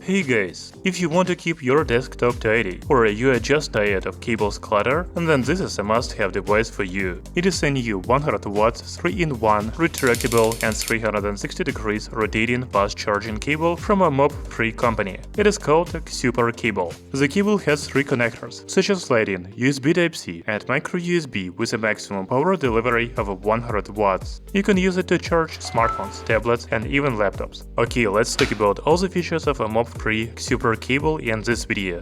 Hey guys, if you want to keep your desktop tidy or you are just tired of cables clutter, then this is a must-have device for you. It is a new 100 watts 3-in-1 retractable and 360 degrees rotating fast charging cable from a Mobfree company. It is called XuperCable. The cable has 3 connectors, such as Lighting, USB Type-C and Micro-USB with a maximum power delivery of 100 watts. You can use it to charge smartphones, tablets and even laptops. Okay, let's talk about all the features of a Mobfree XuperCable in this video.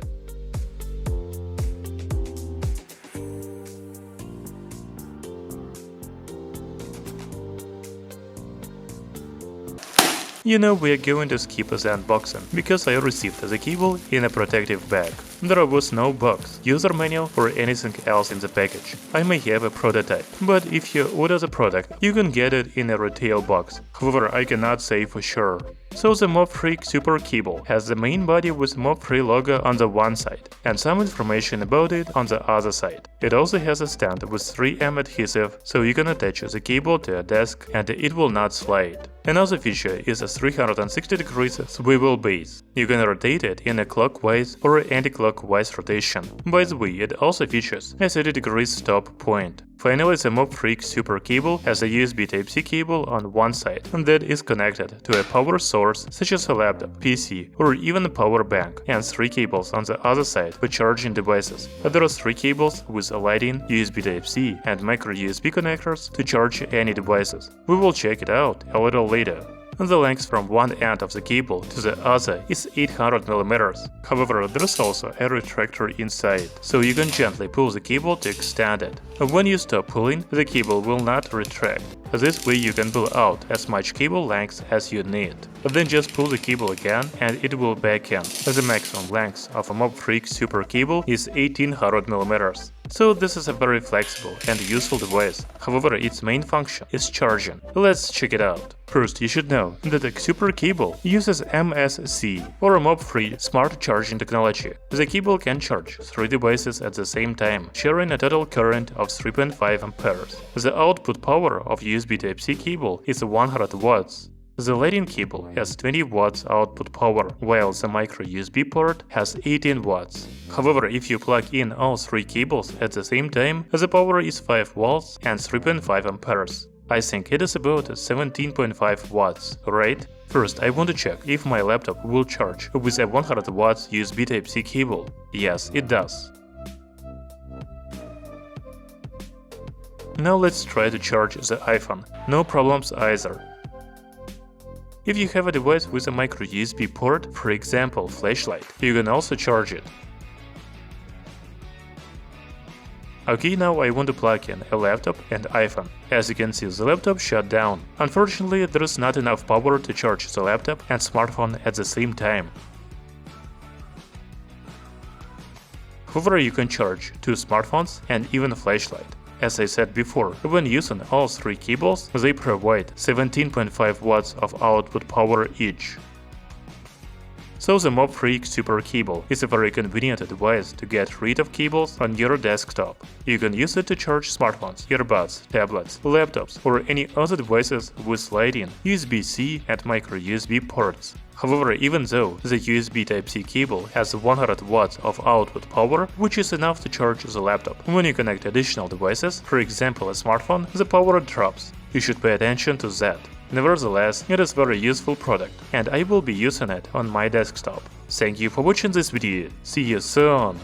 You know, we are going to skip the unboxing, because I received the cable in a protective bag. There was no box, user manual or anything else in the package. I may have a prototype, but if you order the product, you can get it in a retail box. However, I cannot say for sure. So the Mobfree XuperCable has the main body with Mobfree logo on the one side and some information about it on the other side. It also has a stand with 3M adhesive, so you can attach the cable to a desk and it will not slide. Another feature is a 360 degrees swivel base. You can rotate it in a clockwise or anti-clockwise rotation. By the way, it also features a 30 degrees stop point. Finally, the Mobfree XuperCable has a USB Type-C cable on one side that is connected to a power source such as a laptop, PC or even a power bank, and 3 cables on the other side for charging devices. There are 3 cables with a Lighting, USB Type-C and Micro-USB connectors to charge any devices. We will check it out a little later. The length from one end of the cable to the other is 800 mm. However, there is also a retractor inside, so you can gently pull the cable to extend it. When you stop pulling, the cable will not retract. This way you can pull out as much cable length as you need. Then just pull the cable again and it will back in. The maximum length of a Mobfree XuperCable is 1800 mm. So this is a very flexible and useful device. However, its main function is charging. Let's check it out. First, you should know that the XuperCable uses MSC or Mobfree Smart Charging Technology. The cable can charge 3 devices at the same time, sharing a total current of 3.5 amperes. The output power of USB Type-C cable is 100 watts. The Lighting cable has 20 watts output power, while the Micro-USB port has 18 watts. However, if you plug in all 3 cables at the same time, the power is 5 volts and 3.5 amperes. I think it is about 17.5 watts, right? First, I want to check if my laptop will charge with a 100 watts USB Type-C cable. Yes, it does. Now let's try to charge the iPhone. No problems either. If you have a device with a Micro-USB port, for example flashlight, you can also charge it. Okay, now I want to plug in a laptop and iPhone. As you can see, the laptop shut down. Unfortunately, there is not enough power to charge the laptop and smartphone at the same time. However, you can charge 2 smartphones and even a flashlight. As I said before, when using all 3 cables, they provide 17.5 watts of output power each. So the Mobfree XuperCable is a very convenient device to get rid of cables on your desktop. You can use it to charge smartphones, earbuds, tablets, laptops or any other devices with Lighting, USB-C and Micro-USB ports. However, even though the USB Type-C cable has 100 watts of output power, which is enough to charge the laptop, when you connect additional devices, for example a smartphone, the power drops. You should pay attention to that. Nevertheless, it is a very useful product, and I will be using it on my desktop. Thank you for watching this video. See you soon!